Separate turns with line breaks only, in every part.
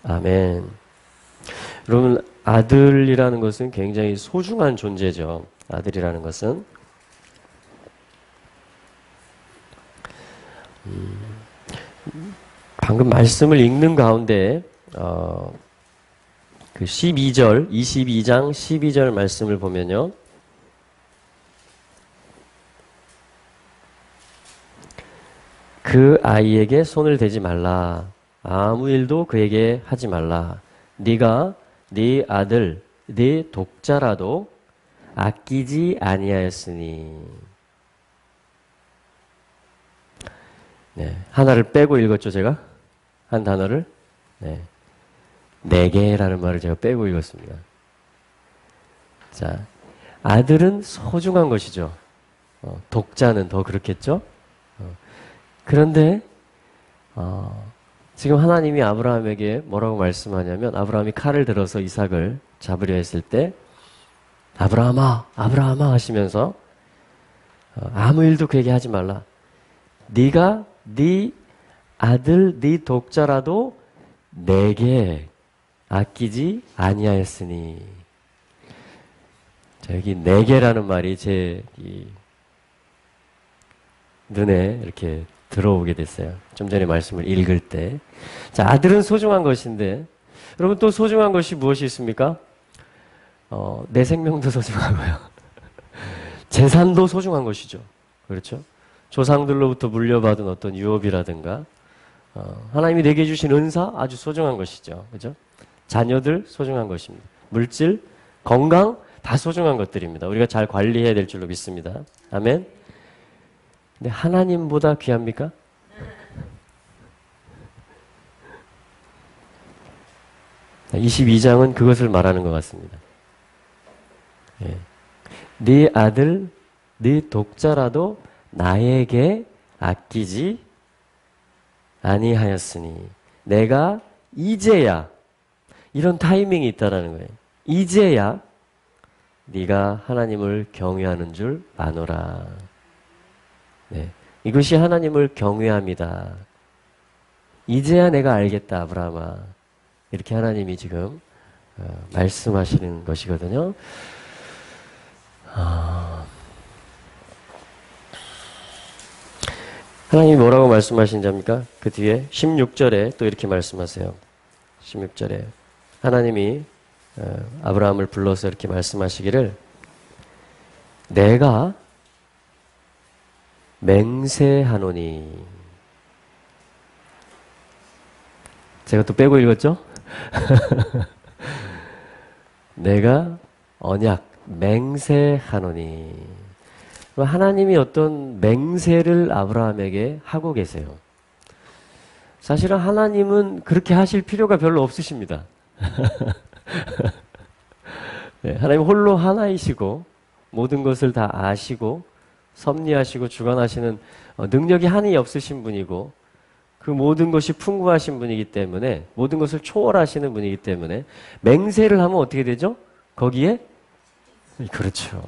아멘. 여러분, 아들이라는 것은 굉장히 소중한 존재죠. 아들이라는 것은. 방금 말씀을 읽는 가운데 그 12절, 22장 12절 말씀을 보면요. 그 아이에게 손을 대지 말라. 아무 일도 그에게 하지 말라. 네가 네 아들, 네 독자라도 아끼지 아니하였으니. 네, 하나를 빼고 읽었죠, 제가? 한 단어를? 네. 내게라는 말을 제가 빼고 읽었습니다. 자, 아들은 소중한 것이죠. 독자는 더 그렇겠죠? 그런데, 지금 하나님이 아브라함에게 뭐라고 말씀하냐면, 아브라함이 칼을 들어서 이삭을 잡으려 했을 때, 아브라함아, 아브라함아 하시면서, 아무 일도 그에게 하지 말라. 네가 네 아들, 네 독자라도 내게 아끼지 아니하였으니. 자, 여기 내게라는 말이 제 눈에 이렇게 들어오게 됐어요. 좀 전에 말씀을 읽을 때. 자, 아들은 소중한 것인데, 여러분 또 소중한 것이 무엇이 있습니까? 내 생명도 소중하고요. 재산도 소중한 것이죠. 그렇죠? 조상들로부터 물려받은 어떤 유업이라든가, 하나님이 내게 주신 은사 아주 소중한 것이죠. 그죠? 자녀들 소중한 것입니다. 물질, 건강 다 소중한 것들입니다. 우리가 잘 관리해야 될 줄로 믿습니다. 아멘. 근데 하나님보다 귀합니까? 네, 22장은 그것을 말하는 것 같습니다. 예. 네 아들, 네 독자라도 나에게 아끼지 아니하였으니. 내가 이제야, 이런 타이밍이 있다라는 거예요. 이제야 네가 하나님을 경외하는 줄 아노라. 네, 이것이 하나님을 경외합니다. 이제야 내가 알겠다, 아브라함아. 이렇게 하나님이 지금 말씀하시는 것이거든요. 하나님이 뭐라고 말씀하시는지 압니까? 그 뒤에 16절에 또 이렇게 말씀하세요. 16절에 하나님이 아브라함을 불러서 이렇게 말씀하시기를, 내가 맹세하노니. 제가 또 빼고 읽었죠? 내가 언약, 맹세하노니. 하나님이 어떤 맹세를 아브라함에게 하고 계세요. 사실은 하나님은 그렇게 하실 필요가 별로 없으십니다. 네, 하나님 홀로 하나이시고 모든 것을 다 아시고 섭리하시고 주관하시는 능력이 한이 없으신 분이고, 그 모든 것이 풍부하신 분이기 때문에, 모든 것을 초월하시는 분이기 때문에 맹세를 하면 어떻게 되죠? 거기에? 그렇죠.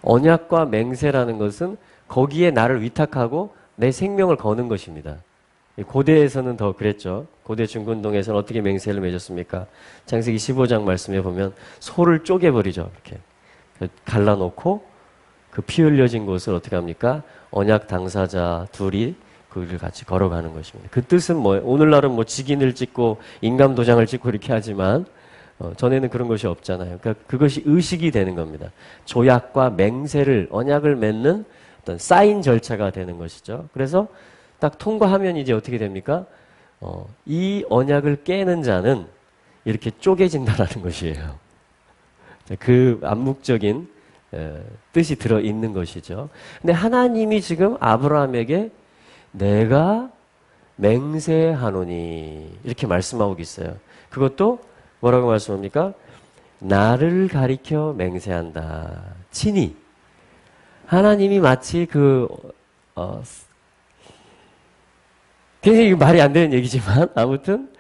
언약과 맹세라는 것은 거기에 나를 위탁하고 내 생명을 거는 것입니다. 고대에서는 더 그랬죠. 고대 중근동에서는 어떻게 맹세를 맺었습니까? 창세기 15장 말씀에 보면 소를 쪼개버리죠. 이렇게 갈라놓고 그 피 흘려진 곳을 어떻게 합니까? 언약 당사자 둘이 그를 같이 걸어가는 것입니다. 그 뜻은 뭐예요? 오늘날은 뭐 직인을 찍고 인감 도장을 찍고 이렇게 하지만 전에는 그런 것이 없잖아요. 그러니까 그것이 의식이 되는 겁니다. 조약과 맹세를, 언약을 맺는 어떤 사인 절차가 되는 것이죠. 그래서 딱 통과하면 이제 어떻게 됩니까? 이 언약을 깨는 자는 이렇게 쪼개진다라는 것이에요. 그 암묵적인 뜻이 들어있는 것이죠. 근데 하나님이 지금 아브라함에게 내가 맹세하노니 이렇게 말씀하고 있어요. 그것도 뭐라고 말씀합니까? 나를 가리켜 맹세한다. 친히. 하나님이 마치 굉장히 말이 안 되는 얘기지만 아무튼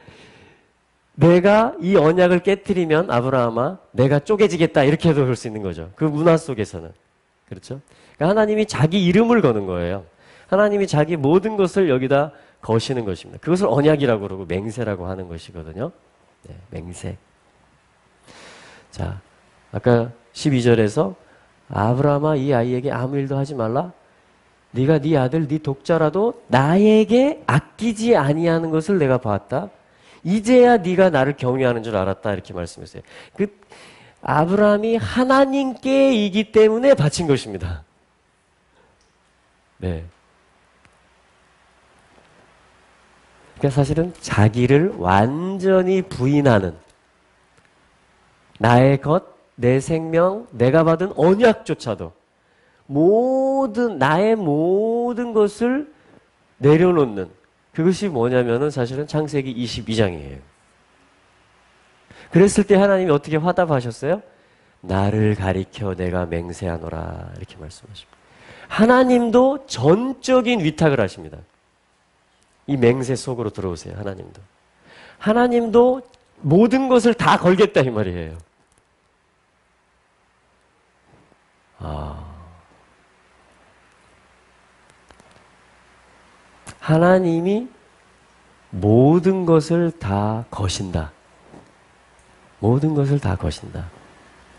내가 이 언약을 깨뜨리면 아브라함아 내가 쪼개지겠다 이렇게 해도 볼 수 있는 거죠. 그 문화 속에서는. 그렇죠? 그러니까 하나님이 자기 이름을 거는 거예요. 하나님이 자기 모든 것을 여기다 거시는 것입니다. 그것을 언약이라고 그러고 맹세라고 하는 것이거든요. 네, 맹세. 자, 아까 12절에서 아브라함아 이 아이에게 아무 일도 하지 말라. 네가 네 아들 네 독자라도 나에게 아끼지 아니하는 것을 내가 봤다. 이제야 네가 나를 경외하는 줄 알았다. 이렇게 말씀했어요. 그 아브라함이 하나님께이기 때문에 바친 것입니다. 네. 그러니까 사실은 자기를 완전히 부인하는 나의 것, 내 생명, 내가 받은 언약조차도 나의 모든 것을 내려놓는 그것이 뭐냐면은 사실은 창세기 22장이에요. 그랬을 때 하나님이 어떻게 화답하셨어요? 나를 가리켜 내가 맹세하노라 이렇게 말씀하십니다. 하나님도 전적인 위탁을 하십니다. 이 맹세 속으로 들어오세요. 하나님도. 하나님도 모든 것을 다 걸겠다 이 말이에요. 하나님이 모든 것을 다 거신다. 모든 것을 다 거신다.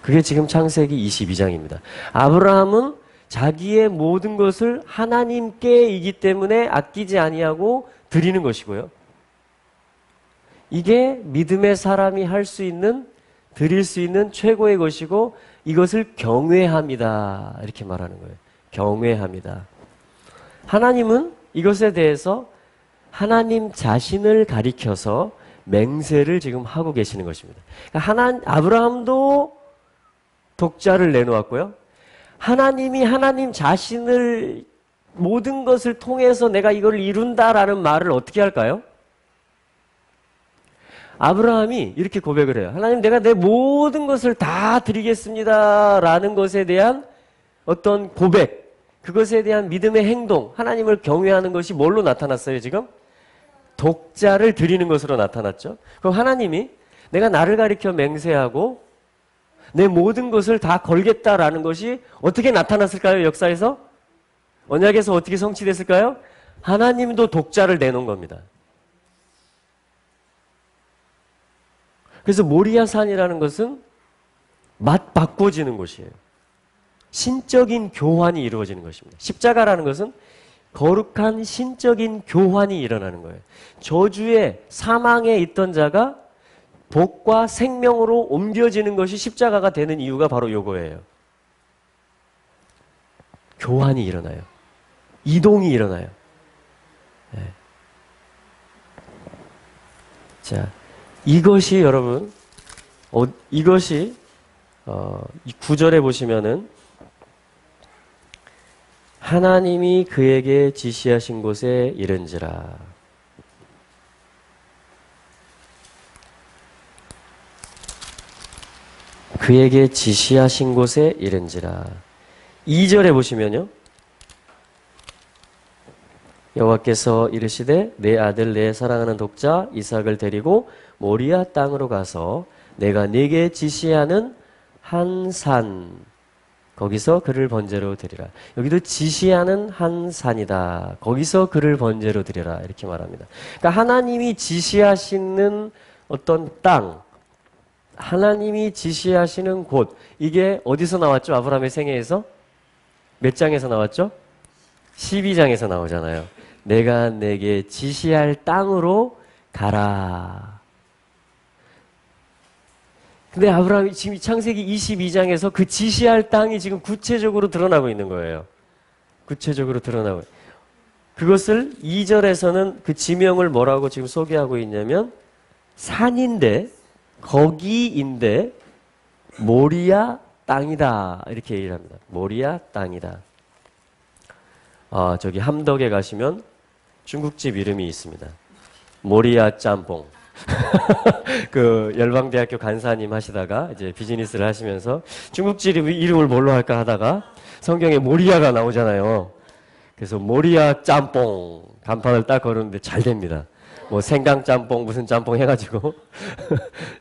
그게 지금 창세기 22장입니다. 아브라함은 자기의 모든 것을 하나님께이기 때문에 아끼지 아니하고 드리는 것이고요. 이게 믿음의 사람이 할 수 있는, 드릴 수 있는 최고의 것이고 이것을 경외합니다. 이렇게 말하는 거예요. 경외합니다. 하나님은 이것에 대해서 하나님 자신을 가리켜서 맹세를 지금 하고 계시는 것입니다. 아브라함도 독자를 내놓았고요. 하나님이 하나님 자신을 모든 것을 통해서 내가 이걸 이룬다라는 말을 어떻게 할까요? 아브라함이 이렇게 고백을 해요. 하나님 내가 내 모든 것을 다 드리겠습니다 라는 것에 대한 어떤 고백, 그것에 대한 믿음의 행동, 하나님을 경외하는 것이 뭘로 나타났어요 지금? 독자를 드리는 것으로 나타났죠. 그럼 하나님이 내가 나를 가리켜 맹세하고 내 모든 것을 다 걸겠다라는 것이 어떻게 나타났을까요? 역사에서? 언약에서 어떻게 성취됐을까요? 하나님도 독자를 내놓은 겁니다. 그래서 모리아산이라는 것은 바꿔지는 곳이에요. 신적인 교환이 이루어지는 것입니다. 십자가라는 것은 거룩한 신적인 교환이 일어나는 거예요. 저주의 사망에 있던 자가 복과 생명으로 옮겨지는 것이 십자가가 되는 이유가 바로 이거예요. 교환이 일어나요. 이동이 일어나요. 네. 자, 이것이 여러분, 이것이 이 9절에 보시면은 하나님이 그에게 지시하신 곳에 이른지라. 그에게 지시하신 곳에 이른지라. 2절에 보시면요. 여호와께서 이르시되 내 아들 내 사랑하는 독자 이삭을 데리고 모리아 땅으로 가서 내가 네게 지시하는 한 산 거기서 그를 번제로 드리라. 여기도 지시하는 한 산이다. 거기서 그를 번제로 드리라. 이렇게 말합니다. 그러니까 하나님이 지시하시는 어떤 땅, 하나님이 지시하시는 곳, 이게 어디서 나왔죠? 아브라함의 생애에서? 몇 장에서 나왔죠? 12장에서 나오잖아요. 내가 내게 지시할 땅으로 가라. 근데 아브라함이 지금 창세기 22장에서 그 지시할 땅이 지금 구체적으로 드러나고 있는 거예요. 구체적으로 드러나고. 그것을 2절에서는 그 지명을 뭐라고 지금 소개하고 있냐면 산인데 거기인데 모리아 땅이다. 이렇게 얘기를 합니다. 모리아 땅이다. 저기 함덕에 가시면 중국집 이름이 있습니다. 모리아 짬뽕. 그 열방대학교 간사님 하시다가 이제 비즈니스를 하시면서 중국집 이름을 뭘로 할까 하다가 성경에 모리아가 나오잖아요. 그래서 모리아 짬뽕 간판을 딱 걸었는데 잘 됩니다. 뭐 생강 짬뽕 무슨 짬뽕 해가지고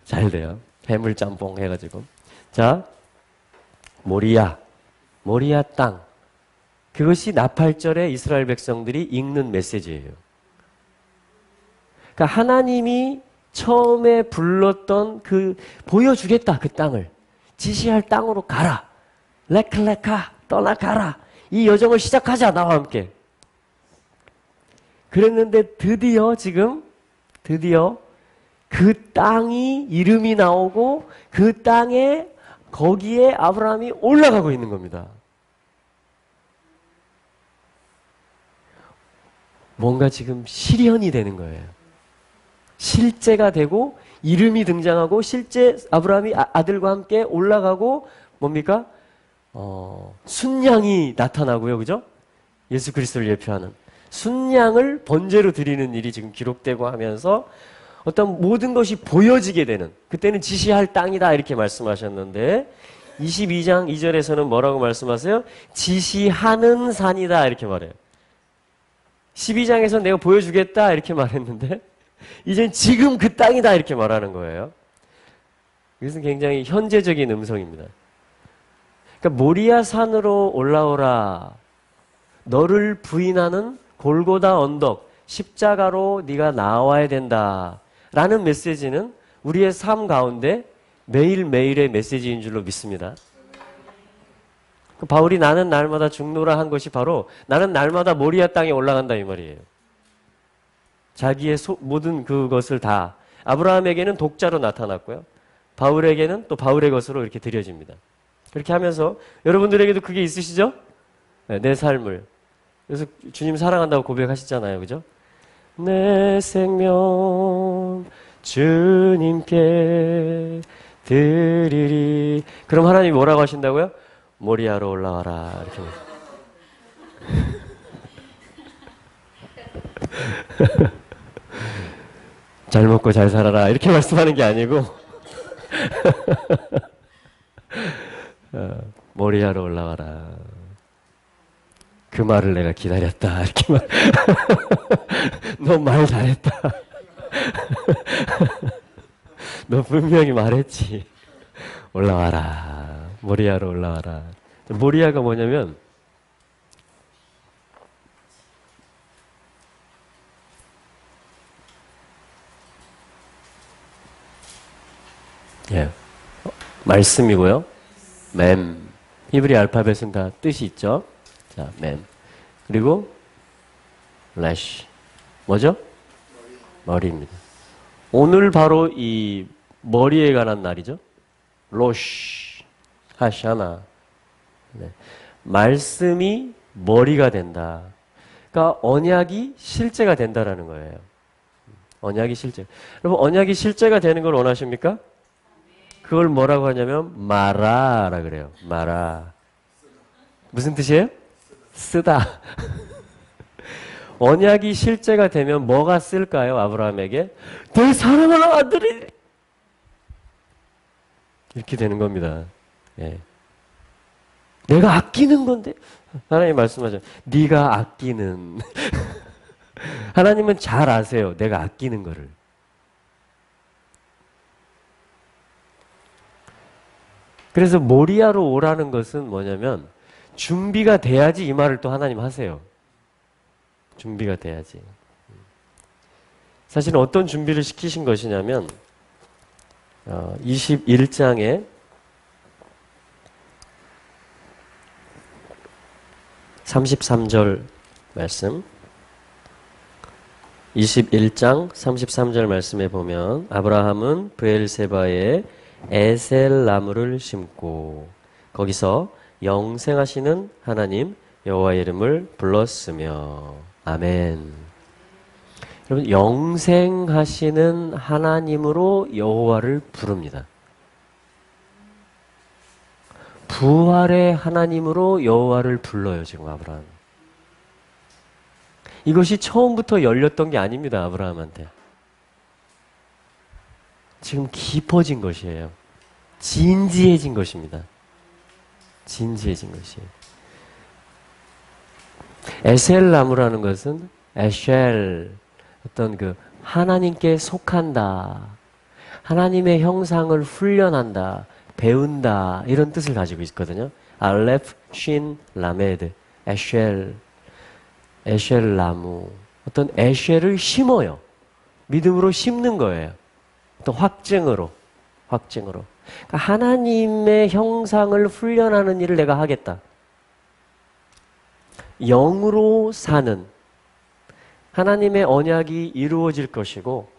잘 돼요. 해물 짬뽕 해가지고. 자, 모리아 땅. 그것이 나팔절에 이스라엘 백성들이 읽는 메시지예요. 그러니까 하나님이 처음에 불렀던 그 보여주겠다 그 땅을 지시할 땅으로 가라. 레클레카 떠나가라. 이 여정을 시작하자 나와 함께. 그랬는데 드디어 그 땅이 이름이 나오고 그 땅에 거기에 아브라함이 올라가고 있는 겁니다. 뭔가 지금 실현이 되는 거예요. 실제가 되고 이름이 등장하고 실제 아브라함이 아들과 함께 올라가고 뭡니까? 순양이 나타나고요. 그죠? 예수 그리스도를 예표하는 순양을 번제로 드리는 일이 지금 기록되고 하면서 어떤 모든 것이 보여지게 되는 그때는 지시할 땅이다 이렇게 말씀하셨는데 22장 2절에서는 뭐라고 말씀하세요? 지시하는 산이다 이렇게 말해요. 12장에서 내가 보여주겠다 이렇게 말했는데 이젠 지금 그 땅이다 이렇게 말하는 거예요. 이것은 굉장히 현재적인 음성입니다. 그러니까 모리아 산으로 올라오라. 너를 부인하는 골고다 언덕 십자가로 네가 나와야 된다. 라는 메시지는 우리의 삶 가운데 매일매일의 메시지인 줄로 믿습니다. 바울이 나는 날마다 죽노라 한 것이 바로 나는 날마다 모리아 땅에 올라간다 이 말이에요. 자기의 모든 그것을 다 아브라함에게는 독자로 나타났고요. 바울에게는 또 바울의 것으로 이렇게 드려집니다. 그렇게 하면서 여러분들에게도 그게 있으시죠? 네, 내 삶을. 그래서 주님 사랑한다고 고백하시잖아요. 그죠? 내 생명 주님께 드리리. 그럼 하나님이 뭐라고 하신다고요? 모리아로 올라와라. 이렇게. 잘 먹고 잘 살아라. 이렇게 말씀하는 게 아니고 모리아로 올라와라. 그 말을 내가 기다렸다. 이렇게 말. 너 말 잘했다. 너 분명히 말했지. 올라와라. 모리아로 올라와라. 모리아가 뭐냐면 예, 말씀이고요. 맴. 히브리 알파벳은 다 뜻이 있죠. 자, 맴. 그리고 레쉬. 뭐죠? 머리입니다. 오늘 바로 이 머리에 관한 날이죠. 로쉬 하샤나. 네. 말씀이 머리가 된다. 그러니까 언약이 실제가 된다라는 거예요. 언약이 실제. 여러분 언약이 실제가 되는 걸 원하십니까? 그걸 뭐라고 하냐면 마라라 그래요. 마라. 무슨 뜻이에요? 쓰다. 언약이 실제가 되면 뭐가 쓸까요? 아브라함에게 내 사랑하는 아들이 이렇게 되는 겁니다. 예. 내가 아끼는 건데 하나님 말씀하죠. 네가 아끼는 하나님은 잘 아세요. 내가 아끼는 거를. 그래서 모리아로 오라는 것은 뭐냐면 준비가 돼야지 이 말을 또 하나님 하세요. 준비가 돼야지. 사실은 어떤 준비를 시키신 것이냐면 21장에 33절 말씀 21장 33절 말씀에 보면 아브라함은 브엘세바에 에셀 나무를 심고 거기서 영생하시는 하나님 여호와의 이름을 불렀으며 아멘. 여러분 영생하시는 하나님으로 여호와를 부릅니다. 부활의 하나님으로 여호와를 불러요. 지금 아브라함. 이것이 처음부터 열렸던 게 아닙니다. 아브라함한테. 지금 깊어진 것이에요. 진지해진 것입니다. 진지해진 것이에요. 에셀 나무라는 것은 에쉘 어떤 그 하나님께 속한다. 하나님의 형상을 훈련한다. 배운다. 이런 뜻을 가지고 있거든요. 알렙, 쉰, 라메드, 에쉘 나무. 어떤 에쉘을 심어요. 믿음으로 심는 거예요. 또 확증으로. 그러니까 하나님의 형상을 훈련하는 일을 내가 하겠다. 영으로 사는 하나님의 언약이 이루어질 것이고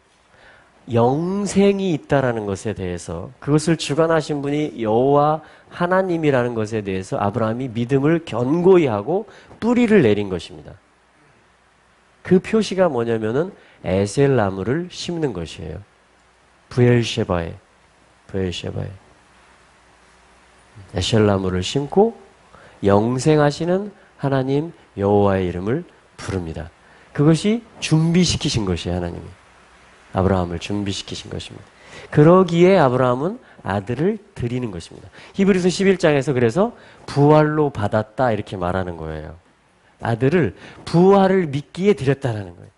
영생이 있다라는 것에 대해서 그것을 주관하신 분이 여호와 하나님이라는 것에 대해서 아브라함이 믿음을 견고히 하고 뿌리를 내린 것입니다. 그 표시가 뭐냐면은 에셀나무를 심는 것이에요. 브엘셰바에 에셀나무를 심고 영생하시는 하나님 여호와의 이름을 부릅니다. 그것이 준비시키신 것이에요. 하나님이 아브라함을 준비시키신 것입니다. 그러기에 아브라함은 아들을 드리는 것입니다. 히브리서 11장에서 그래서 부활로 받았다 이렇게 말하는 거예요. 아들을 부활을 믿기에 드렸다라는 거예요.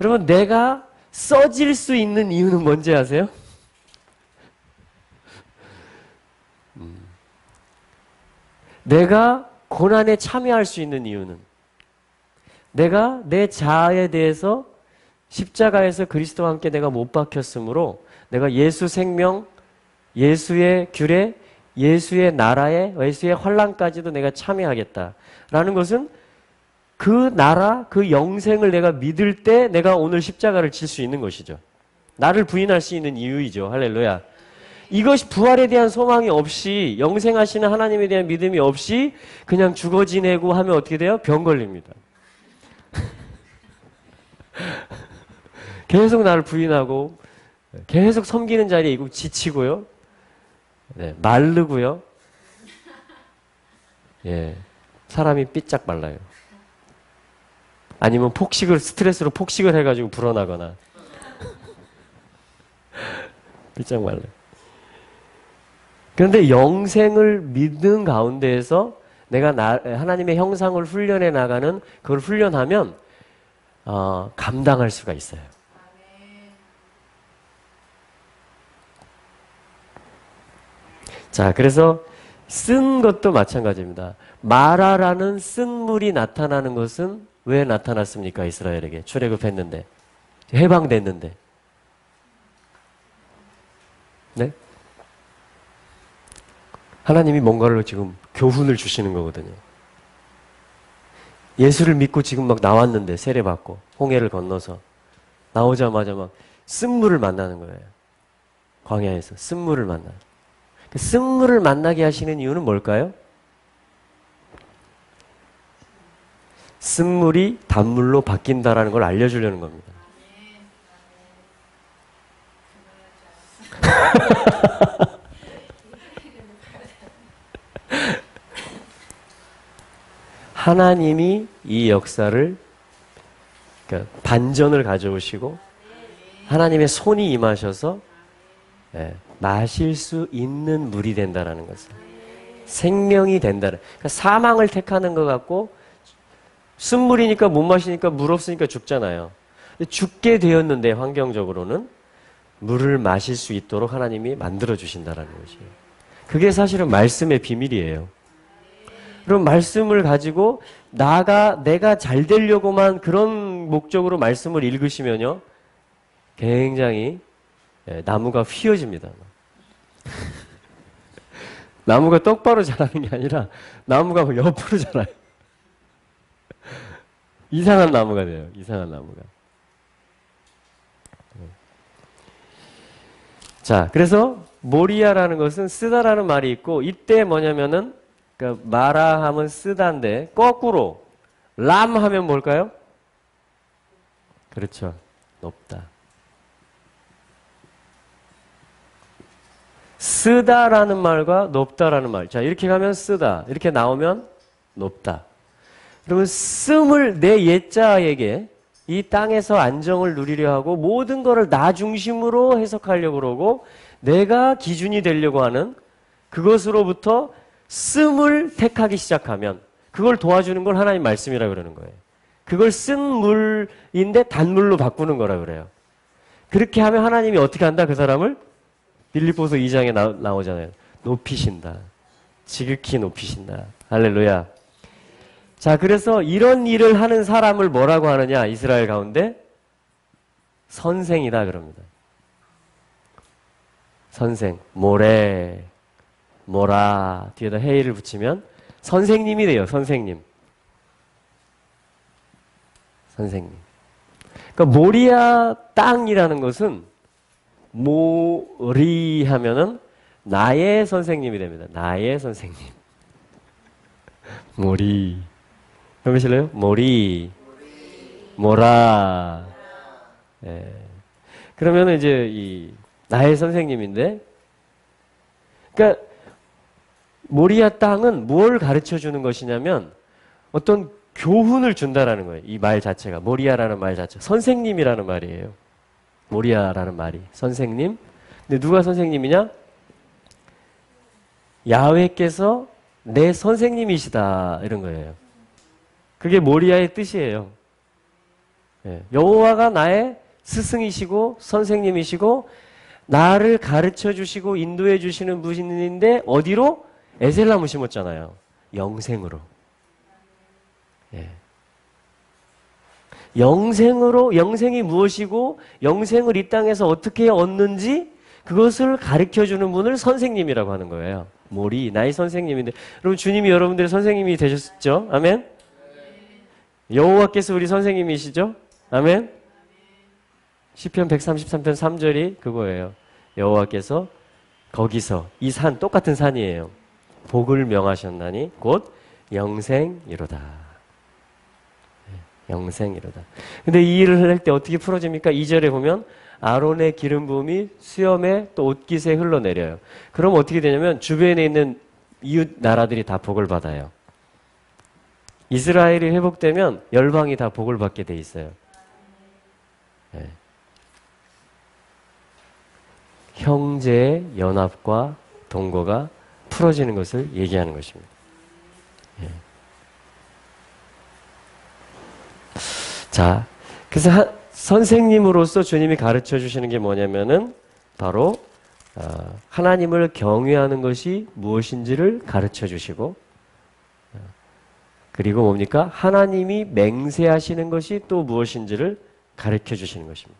여러분 내가 써질 수 있는 이유는 뭔지 아세요? 내가 고난에 참여할 수 있는 이유는 내가 내 자아에 대해서 십자가에서 그리스도와 함께 내가 못 박혔으므로 내가 예수 생명, 예수의 규례, 예수의 나라에, 예수의 환난까지도 내가 참여하겠다라는 것은 그 나라, 그 영생을 내가 믿을 때 내가 오늘 십자가를 질 수 있는 것이죠. 나를 부인할 수 있는 이유이죠. 할렐루야. 이것이 부활에 대한 소망이 없이 영생하시는 하나님에 대한 믿음이 없이 그냥 죽어 지내고 하면 어떻게 돼요? 병 걸립니다. 계속 나를 부인하고 계속 섬기는 자리에 있고 지치고요. 네, 마르고요. 예, 사람이 삐짝 말라요. 아니면 스트레스로 폭식을 해가지고 불어나거나 삐짝 말라요. 그런데 영생을 믿는 가운데에서 내가 하나님의 형상을 훈련해 나가는 그걸 훈련하면 감당할 수가 있어요. 자, 그래서 쓴 것도 마찬가지입니다. 마라라는 쓴 물이 나타나는 것은 왜 나타났습니까? 이스라엘에게 출애굽했는데 해방됐는데 네? 하나님이 뭔가를 지금 교훈을 주시는 거거든요. 예수를 믿고 지금 막 나왔는데 세례받고 홍해를 건너서 나오자마자 막 쓴물을 만나는 거예요. 광야에서 쓴물을 만나는. 쓴물을 만나게 하시는 이유는 뭘까요? 쓴물이 단물로 바뀐다라는 걸 알려주려는 겁니다. 하나님이 이 역사를 그러니까 반전을 가져오시고 하나님의 손이 임하셔서 마실 수 있는 물이 된다라는 것을 생명이 된다는 그러니까 사망을 택하는 것 같고 쓴물이니까 못 마시니까 물 없으니까 죽잖아요. 죽게 되었는데 환경적으로는 물을 마실 수 있도록 하나님이 만들어 주신다라는 것이에요. 그게 사실은 말씀의 비밀이에요. 그럼 말씀을 가지고 내가 잘 되려고만 그런 목적으로 말씀을 읽으시면요. 굉장히 나무가 휘어집니다. 나무가 똑바로 자라는 게 아니라 나무가 옆으로 자라요. 이상한 나무가 돼요. 이상한 나무가. 자, 그래서 모리아라는 것은 쓰다라는 말이 있고 이때 뭐냐면은 그러니까 마라 하면 쓰다인데 거꾸로 람 하면 뭘까요? 그렇죠. 높다. 쓰다라는 말과 높다라는 말. 자, 이렇게 가면 쓰다. 이렇게 나오면 높다. 그러면 씀을 내 옛자에게 이 땅에서 안정을 누리려 하고 모든 것을 나 중심으로 해석하려고 그러고 내가 기준이 되려고 하는 그것으로부터 씀을 택하기 시작하면 그걸 도와주는 걸 하나님 말씀이라고 그러는 거예요. 그걸 쓴 물인데 단물로 바꾸는 거라고 그래요. 그렇게 하면 하나님이 어떻게 한다? 그 사람을 빌립보서 2장에 나오잖아요. 높이신다. 지극히 높이신다. 할렐루야. 자, 그래서 이런 일을 하는 사람을 뭐라고 하느냐? 이스라엘 가운데 선생이다 그럽니다. 선생, 모래, 모라 뒤에다 헤이를 붙이면 선생님이 돼요. 선생님. 선생님. 그러니까 모리아 땅이라는 것은 모리 하면은 나의 선생님이 됩니다. 나의 선생님. 모리. 해보실래요? 모리. 모라. 예. 그러면은 이제 이 나의 선생님인데, 그러니까 모리아 땅은 뭘 가르쳐 주는 것이냐면 어떤 교훈을 준다라는 거예요. 이 말 자체가 모리아라는 말 자체, 선생님이라는 말이에요. 모리아라는 말이 선생님. 근데 누가 선생님이냐? 야훼께서 내 선생님이시다 이런 거예요. 그게 모리아의 뜻이에요. 예. 여호와가 나의 스승이시고 선생님이시고 나를 가르쳐 주시고 인도해 주시는 분인데 어디로? 에셀나무 심었잖아요. 영생으로. 예. 영생으로, 영생이 무엇이고 영생을 이 땅에서 어떻게 얻는지 그것을 가르쳐 주는 분을 선생님이라고 하는 거예요. 모리, 나의 선생님인데 여러분 주님이 여러분들의 선생님이 되셨죠? 아멘? 여호와께서 우리 선생님이시죠? 아멘? 시편 133편 3절이 그거예요. 여호와께서 거기서 이 산 똑같은 산이에요. 복을 명하셨나니 곧 영생이로다. 영생이로다. 근데 이 일을 할 때 어떻게 풀어집니까? 2절에 보면 아론의 기름 부음이 수염에 또 옷깃에 흘러내려요. 그럼 어떻게 되냐면 주변에 있는 이웃 나라들이 다 복을 받아요. 이스라엘이 회복되면 열방이 다 복을 받게 돼 있어요. 네. 형제의 연합과 동거가 풀어지는 것을 얘기하는 것입니다. 예. 자, 그래서 선생님으로서 주님이 가르쳐 주시는 게 뭐냐면은 바로 하나님을 경외하는 것이 무엇인지를 가르쳐 주시고 그리고 뭡니까? 하나님이 맹세하시는 것이 또 무엇인지를 가르쳐 주시는 것입니다.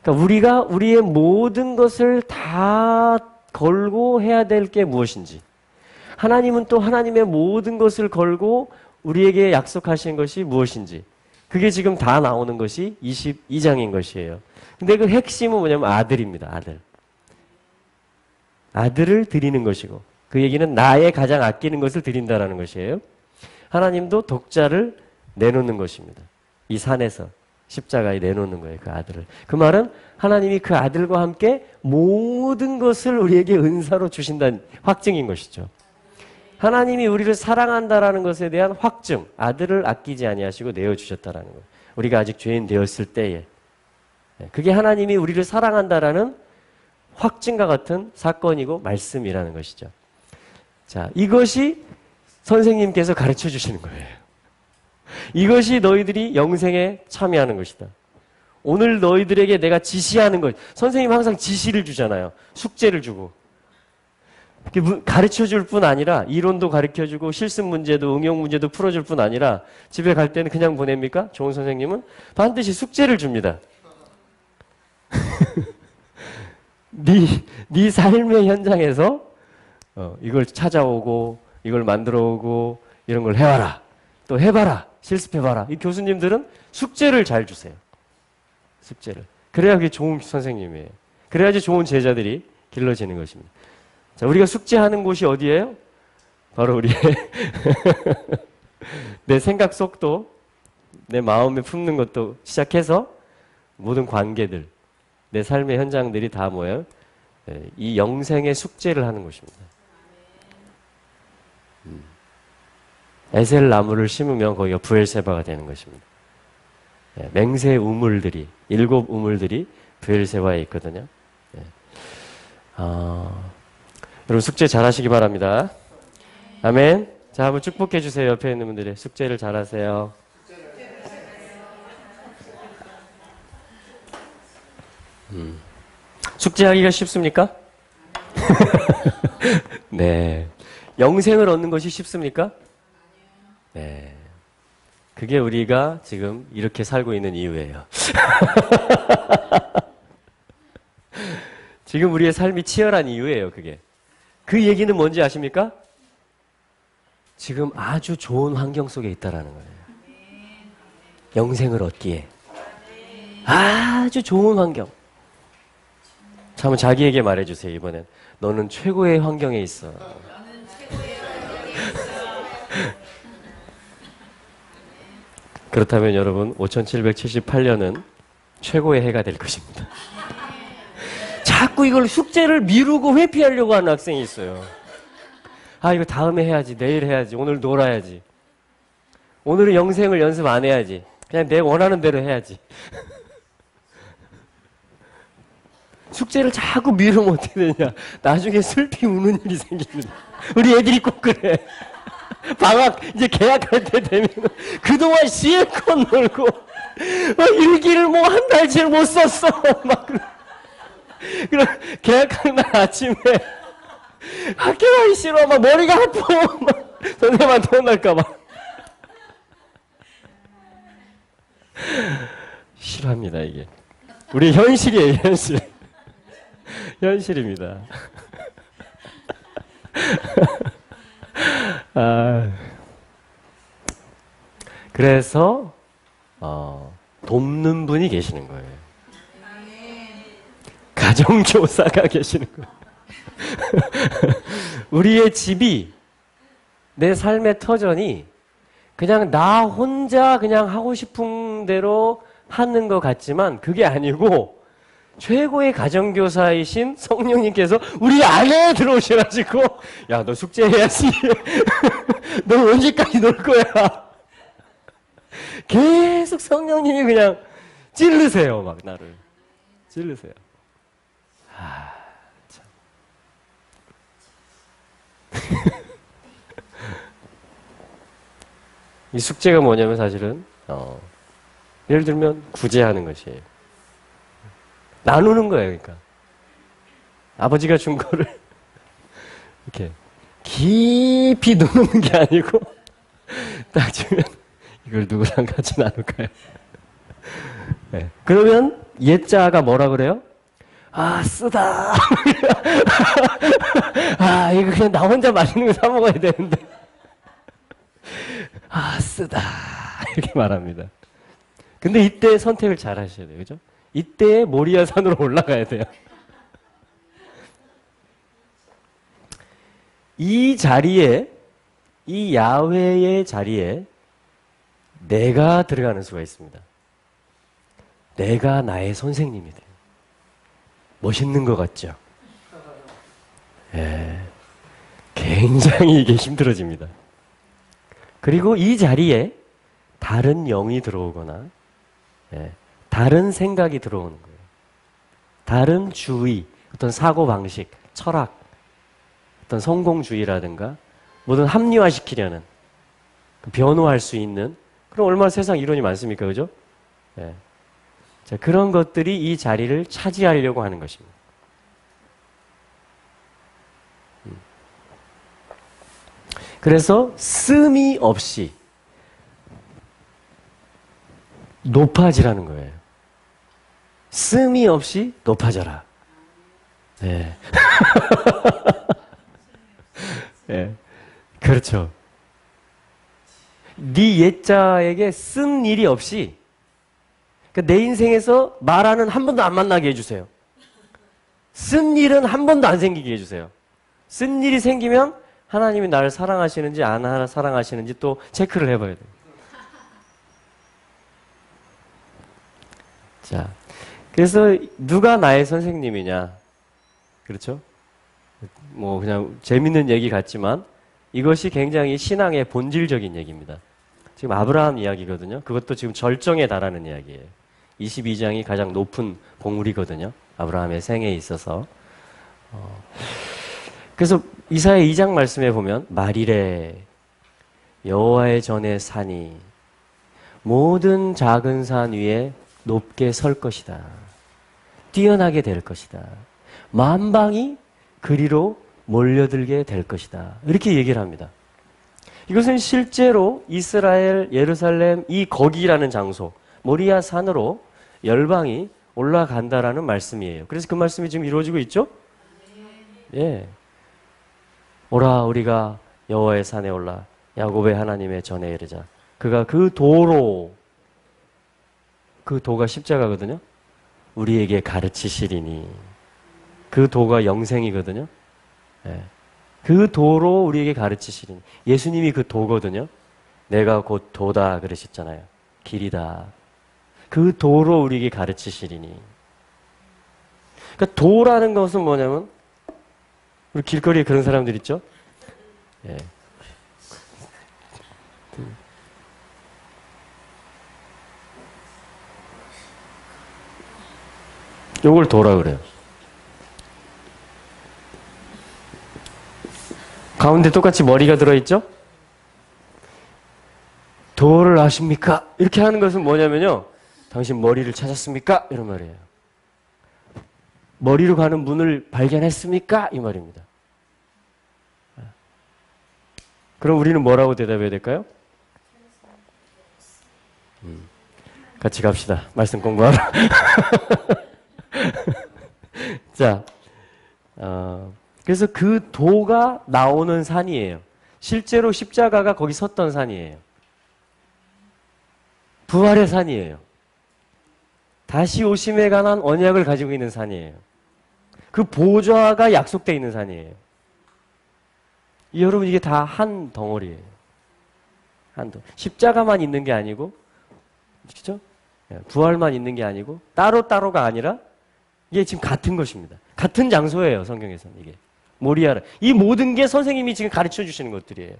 그러니까 우리가 우리의 모든 것을 다 걸고 해야 될 게 무엇인지 하나님은 또 하나님의 모든 것을 걸고 우리에게 약속하신 것이 무엇인지 그게 지금 다 나오는 것이 22장인 것이에요. 근데 그 핵심은 뭐냐면 아들입니다. 아들. 아들을 드리는 것이고 그 얘기는 나의 가장 아끼는 것을 드린다라는 것이에요. 하나님도 독자를 내놓는 것입니다. 이 산에서 십자가에 내놓는 거예요. 그 아들을. 그 말은 하나님이 그 아들과 함께 모든 것을 우리에게 은사로 주신다는 확증인 것이죠. 하나님이 우리를 사랑한다라는 것에 대한 확증, 아들을 아끼지 아니하시고 내어주셨다라는 거예요. 우리가 아직 죄인 되었을 때에. 그게 하나님이 우리를 사랑한다라는 확증과 같은 사건이고 말씀이라는 것이죠. 자, 이것이 선생님께서 가르쳐 주시는 거예요. 이것이 너희들이 영생에 참여하는 것이다. 오늘 너희들에게 내가 지시하는 것. 선생님 항상 지시를 주잖아요. 숙제를 주고. 가르쳐 줄 뿐 아니라 이론도 가르쳐 주고 실습 문제도 응용 문제도 풀어줄 뿐 아니라 집에 갈 때는 그냥 보냅니까? 좋은 선생님은 반드시 숙제를 줍니다. 네 삶의 현장에서 이걸 찾아오고 이걸 만들어 오고 이런 걸 해와라. 또 해봐라. 실습해봐라. 이 교수님들은 숙제를 잘 주세요. 숙제를. 그래야 그게 좋은 선생님이에요. 그래야지 좋은 제자들이 길러지는 것입니다. 자, 우리가 숙제하는 곳이 어디예요? 바로 우리의 내 생각 속도, 내 마음에 품는 것도 시작해서 모든 관계들, 내 삶의 현장들이 다 뭐예요? 이 영생의 숙제를 하는 곳입니다. 에셀 나무를 심으면 거기가 브엘세바가 되는 것입니다. 맹세 우물들이 7 우물들이 브엘세바에 있거든요. 여러분 숙제 잘 하시기 바랍니다. 아멘. 자, 한번 축복해 주세요. 옆에 있는 분들의 숙제를 잘 하세요. 숙제하기가 쉽습니까? 네. 영생을 얻는 것이 쉽습니까? 네. 그게 우리가 지금 이렇게 살고 있는 이유예요. 지금 우리의 삶이 치열한 이유예요, 그게. 그 얘기는 뭔지 아십니까? 지금 아주 좋은 환경 속에 있다라는 거예요. 영생을 얻기에. 아주 좋은 환경. 참 자기에게 말해주세요, 이번엔. 너는 최고의 환경에 있어. 그렇다면 여러분, 5778년은 최고의 해가 될 것입니다. 자꾸 이걸 숙제를 미루고 회피하려고 하는 학생이 있어요. 아, 이거 다음에 해야지, 내일 해야지, 오늘 놀아야지. 오늘은 영생을 연습 안 해야지. 그냥 내 원하는 대로 해야지. 숙제를 자꾸 미루면 어떻게 되냐. 나중에 슬피 우는 일이 생깁니다. 우리 애들이 꼭 그래. 방학, 이제 개학할 때 되면 그동안 실컷 놀고, 일기를 뭐 한 달치를 못 썼어. 막 그럼 개학하는 날 아침에 학교 가기 싫어. 막 머리가 아파. 막 선생님한테 혼날까봐. 싫어합니다, 이게. 우리 현실이에요, 현실. 현실입니다. 그래서 돕는 분이 계시는 거예요. 가정교사가 계시는 거예요. 우리의 집이, 내 삶의 터전이 그냥 나 혼자 그냥 하고 싶은 대로 하는 것 같지만 그게 아니고 최고의 가정교사이신 성령님께서 우리 안에 들어오셔가지고 야, 너 숙제해야지. 너 언제까지 놀 거야. 계속 성령님이 그냥 찌르세요. 막 나를 찌르세요. 참. 이 숙제가 뭐냐면 사실은 예를 들면 구제하는 것이에요. 나누는 거예요. 그러니까 아버지가 준 거를 이렇게 깊이 나누는 게 아니고 딱 주면 이걸 누구랑 같이 나눌까요? 네. 그러면 옛자가 뭐라 그래요? 아, 쓰다. 아, 이거 그냥 나 혼자 맛있는 거 사 먹어야 되는데. 아, 쓰다. 이렇게 말합니다. 근데 이때 선택을 잘 하셔야 돼요. 그죠? 이때 모리아산으로 올라가야 돼요. 이 자리에, 이 야훼의 자리에 내가 들어가는 수가 있습니다. 내가 나의 선생님이 돼요. 멋있는 것 같죠? 예, 굉장히 이게 힘들어집니다. 그리고 이 자리에 다른 영이 들어오거나 다른 생각이 들어오는 거예요. 다른 주의, 어떤 사고방식, 철학, 어떤 성공주의라든가 뭐든 합리화시키려는, 변호할 수 있는, 그럼 얼마나 세상 이론이 많습니까? 그죠? 자, 그런 것들이 이 자리를 차지하려고 하는 것입니다. 그래서 씀이 없이 높아지라는 거예요. 씀이 없이 높아져라. 네. 네. 그렇죠. 네 옛자에게 쓴 일이 없이, 그러니까 내 인생에서 말하는 한 번도 안 만나게 해주세요. 쓴 일은 한 번도 안 생기게 해주세요. 쓴 일이 생기면 하나님이 나를 사랑하시는지 안 사랑하시는지 또 체크를 해봐야 돼요. 자, 그래서 누가 나의 선생님이냐? 그렇죠? 뭐 그냥 재밌는 얘기 같지만 이것이 굉장히 신앙의 본질적인 얘기입니다. 지금 아브라함 이야기거든요. 그것도 지금 절정에 달하는 이야기예요. 22장이 가장 높은 봉우리거든요. 아브라함의 생애에 있어서. 그래서 이사야 2장 말씀에 보면 말이래 여호와의 전에 산이 모든 작은 산 위에 높게 설 것이다. 뛰어나게 될 것이다. 만방이 그리로 몰려들게 될 것이다. 이렇게 얘기를 합니다. 이것은 실제로 이스라엘, 예루살렘, 이 거기라는 장소, 모리아 산으로 열방이 올라간다라는 말씀이에요. 그래서 그 말씀이 지금 이루어지고 있죠? 예. 오라 우리가 여호와의 산에 올라 야곱의 하나님의 전에 이르자. 그가 그 도로, 그 도가 십자가거든요. 우리에게 가르치시리니. 그 도가 영생이거든요. 예. 그 도로 우리에게 가르치시리니. 예수님이 그 도거든요. 내가 곧 도다 그러셨잖아요. 길이다. 그 도로 우리에게 가르치시리니. 그러니까 도라는 것은 뭐냐면 우리 길거리에 그런 사람들 있죠? 예. 요걸 도라 그래요. 가운데 똑같이 머리가 들어있죠? 도를 아십니까? 이렇게 하는 것은 뭐냐면요. 당신 머리를 찾았습니까? 이런 말이에요. 머리로 가는 문을 발견했습니까? 이 말입니다. 그럼 우리는 뭐라고 대답해야 될까요? 같이 갑시다. 말씀 공부하러. 자, 그래서 그 도가 나오는 산이에요. 실제로 십자가가 거기 섰던 산이에요. 부활의 산이에요. 다시 오심에 관한 언약을 가지고 있는 산이에요. 그 보좌가 약속되어 있는 산이에요. 여러분 이게 다 한 덩어리예요. 한 덩어리. 십자가만 있는 게 아니고, 그렇죠? 부활만 있는 게 아니고 따로따로가 아니라 이게 지금 같은 것입니다. 같은 장소예요. 성경에서는 이게. 모리아라. 이 모든 게 선생님이 지금 가르쳐 주시는 것들이에요.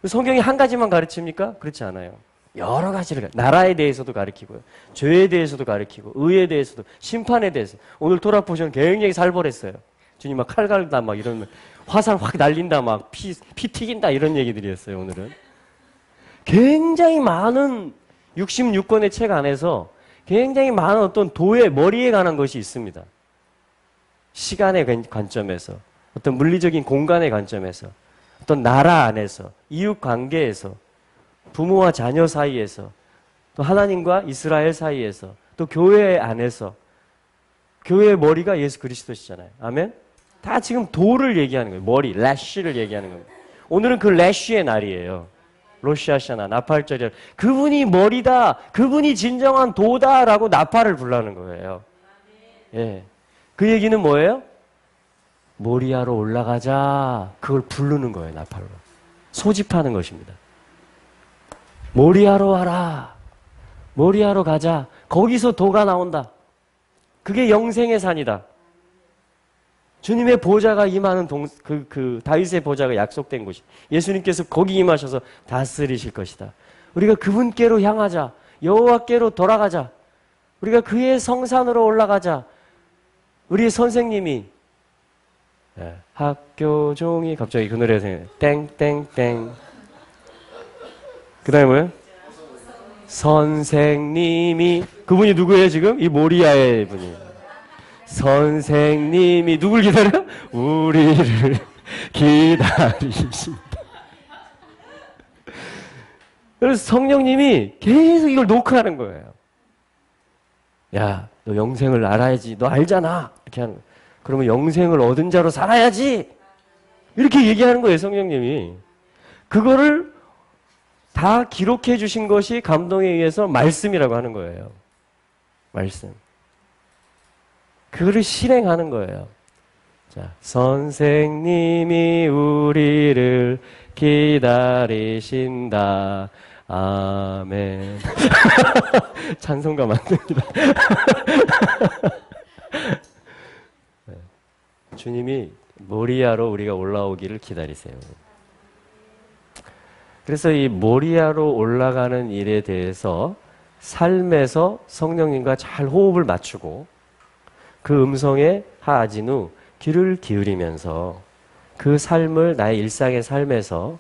성경이 한 가지만 가르칩니까? 그렇지 않아요. 여러 가지를, 나라에 대해서도 가르치고요. 죄에 대해서도 가르치고, 의에 대해서도, 심판에 대해서. 오늘 토라 포션 굉장히 살벌했어요. 주님 막 칼 갈다 막 이런, 화살 확 날린다 막 피 튀긴다 이런 얘기들이었어요, 오늘은. 굉장히 많은 66권의 책 안에서 굉장히 많은 어떤 도의 머리에 관한 것이 있습니다. 시간의 관점에서, 어떤 물리적인 공간의 관점에서, 어떤 나라 안에서, 이웃 관계에서, 부모와 자녀 사이에서, 또 하나님과 이스라엘 사이에서, 또 교회 안에서, 교회의 머리가 예수 그리스도시잖아요. 아멘? 다 지금 도를 얘기하는 거예요. 머리, 래쉬를 얘기하는 겁니다. 오늘은 그 래쉬의 날이에요. 로시아샤나, 나팔절이라. 그분이 머리다, 그분이 진정한 도다라고 나팔을 불라는 거예요. 예. 그 얘기는 뭐예요? 모리아로 올라가자. 그걸 부르는 거예요, 나팔로. 소집하는 것입니다. 모리아로 와라. 모리아로 가자. 거기서 도가 나온다. 그게 영생의 산이다. 주님의 보좌가 임하는 다윗의 보좌가 약속된 곳이. 예수님께서 거기 임하셔서 다스리실 것이다. 우리가 그분께로 향하자. 여호와께로 돌아가자. 우리가 그의 성산으로 올라가자. 우리의 선생님이 학교 종이 갑자기 그 노래가 생각나요. 땡땡땡. 그 다음에 뭐예요? 선생님이. 그분이 누구예요 지금? 이 모리아의 분이. 선생님이 누굴 기다려? 우리를 기다리신다. 그래서 성령님이 계속 이걸 노크하는 거예요. 야, 너 영생을 알아야지. 너 알잖아. 이렇게 하는 거예요. 그러면 영생을 얻은 자로 살아야지. 이렇게 얘기하는 거예요, 성령님이. 그거를 다 기록해 주신 것이 감동에 의해서 말씀이라고 하는 거예요. 말씀. 그거를 실행하는 거예요. 자, 선생님이 우리를 기다리신다. 아멘. 찬송가 만듭니다. 네. 주님이 모리아로 우리가 올라오기를 기다리세요. 그래서 이 모리아로 올라가는 일에 대해서 삶에서 성령님과 잘 호흡을 맞추고 그 음성에 하아진 후 귀를 기울이면서 그 삶을 나의 일상의 삶에서,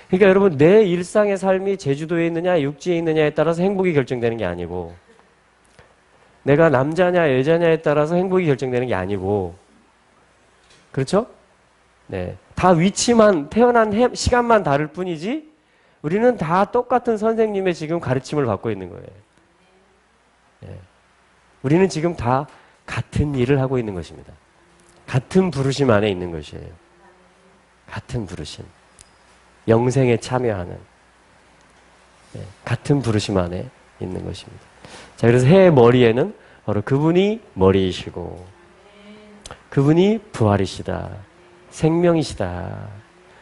그러니까 여러분 내 일상의 삶이 제주도에 있느냐 육지에 있느냐에 따라서 행복이 결정되는 게 아니고, 내가 남자냐 여자냐에 따라서 행복이 결정되는 게 아니고, 그렇죠? 네, 다 위치만, 태어난 시간만 다를 뿐이지 우리는 다 똑같은 선생님의 지금 가르침을 받고 있는 거예요. 예. 우리는 지금 다 같은 일을 하고 있는 것입니다. 같은 부르심 안에 있는 것이에요. 같은 부르심. 영생에 참여하는 같은 부르심 안에 있는 것입니다. 자, 그래서 해의 머리에는 바로 그분이 머리이시고 그분이 부활이시다. 생명이시다.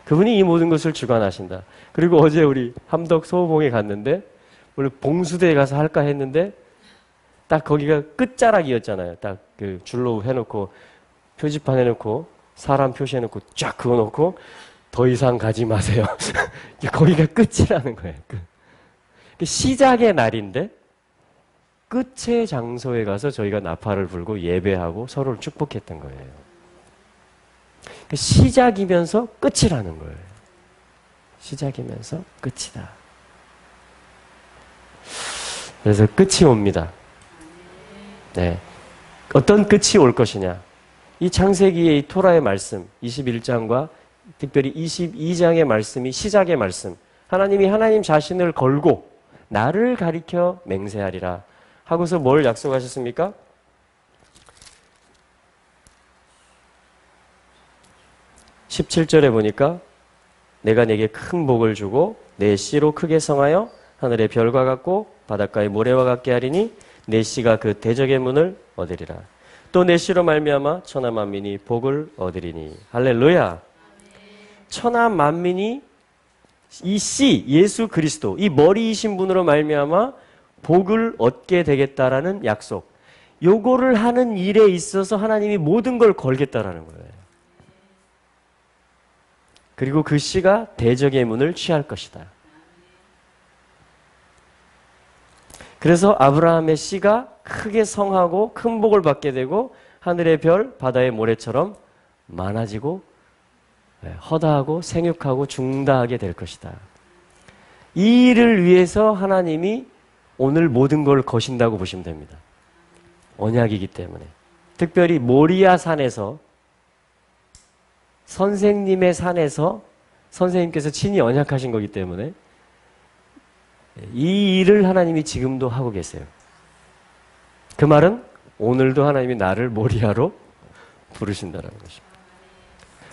그분이 이 모든 것을 주관하신다. 그리고 어제 우리 함덕 소호봉에 갔는데 원래 봉수대에 가서 할까 했는데 딱 거기가 끝자락이었잖아요. 딱 그 줄로 해놓고 표지판 해놓고 사람 표시해놓고 쫙 그어놓고 더 이상 가지 마세요. 거기가 끝이라는 거예요. 끝. 시작의 날인데 끝의 장소에 가서 저희가 나팔을 불고 예배하고 서로를 축복했던 거예요. 시작이면서 끝이라는 거예요. 시작이면서 끝이다. 그래서 끝이 옵니다. 네. 어떤 끝이 올 것이냐. 이 창세기의 이 토라의 말씀 21장과 특별히 22장의 말씀이 시작의 말씀. 하나님이 하나님 자신을 걸고 나를 가리켜 맹세하리라 하고서 뭘 약속하셨습니까? 17절에 보니까 내가 네게 큰 복을 주고 내 씨로 크게 성하여 하늘의 별과 같고 바닷가의 모래와 같게 하리니 내 씨가 그 대적의 문을 얻으리라. 또 내 씨로 말미암아 천하 만민이 복을 얻으리니. 할렐루야. 천하 만민이 이 씨 예수 그리스도 이 머리이신 분으로 말미암아 복을 얻게 되겠다라는 약속. 요거를 하는 일에 있어서 하나님이 모든 걸 걸겠다라는 거예요. 그리고 그 씨가 대적의 문을 취할 것이다. 그래서 아브라함의 씨가 크게 성하고 큰 복을 받게 되고 하늘의 별, 바다의 모래처럼 많아지고 허다하고 생육하고 중다하게 될 것이다. 이 일을 위해서 하나님이 오늘 모든 걸 거신다고 보시면 됩니다. 언약이기 때문에. 특별히 모리아 산에서 선생님의 산에서 선생님께서 친히 언약하신 거기 때문에 이 일을 하나님이 지금도 하고 계세요. 그 말은 오늘도 하나님이 나를 모리아로 부르신다는 것입니다.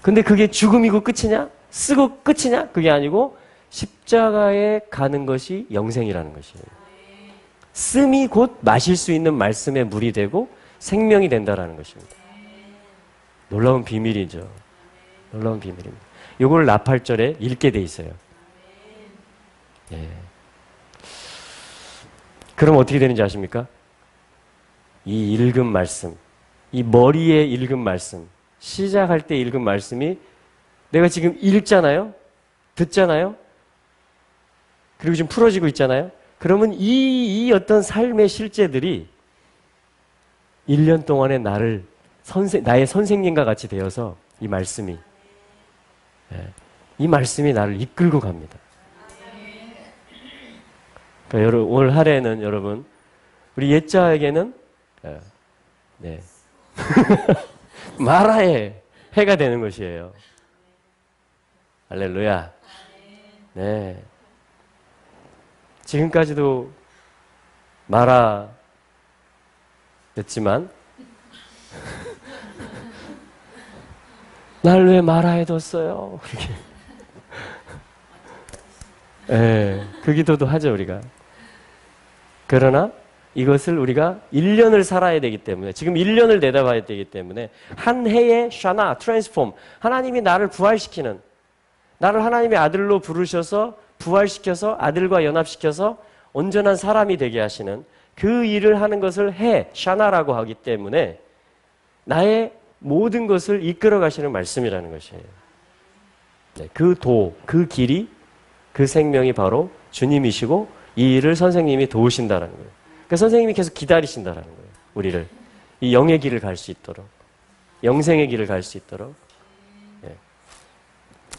근데 그게 죽음이고 끝이냐? 쓰고 끝이냐? 그게 아니고 십자가에 가는 것이 영생이라는 것이에요. 씀이 곧 마실 수 있는 말씀의 물이 되고 생명이 된다는 것입니다. 놀라운 비밀이죠. 놀라운 비밀입니다. 이걸 나팔절에 읽게 돼 있어요. 예. 그럼 어떻게 되는지 아십니까? 이 읽은 말씀, 이 머리에 읽은 말씀, 시작할 때 읽은 말씀이 내가 지금 읽잖아요? 듣잖아요? 그리고 지금 풀어지고 있잖아요? 그러면 이 어떤 삶의 실제들이 1년 동안에 나의 선생님과 같이 되어서 이 말씀이 나를 이끌고 갑니다. 그러니까 오늘 하루에는 여러분 우리 옛자에게는 네. 마라의 해가 되는 것이에요. 할렐루야. 네. 지금까지도 마라였지만 날 왜 마라에 뒀어요? 그렇게. 그 기도도 하죠, 우리가. 그러나 이것을 우리가 1년을 살아야 되기 때문에 지금 1년을 내다봐야 되기 때문에 한 해의 샤나, 트랜스폼 하나님이 나를 부활시키는 나를 하나님의 아들로 부르셔서 부활시켜서 아들과 연합시켜서 온전한 사람이 되게 하시는 그 일을 하는 것을 샤나라고 하기 때문에 나의 모든 것을 이끌어 가시는 말씀이라는 것이에요. 네, 그 길이 그 생명이 바로 주님이시고 이 일을 선생님이 도우신다는 거예요. 그러니까 선생님이 계속 기다리신다는 거예요. 우리를 이 영의 길을 갈 수 있도록 영생의 길을 갈 수 있도록. 네.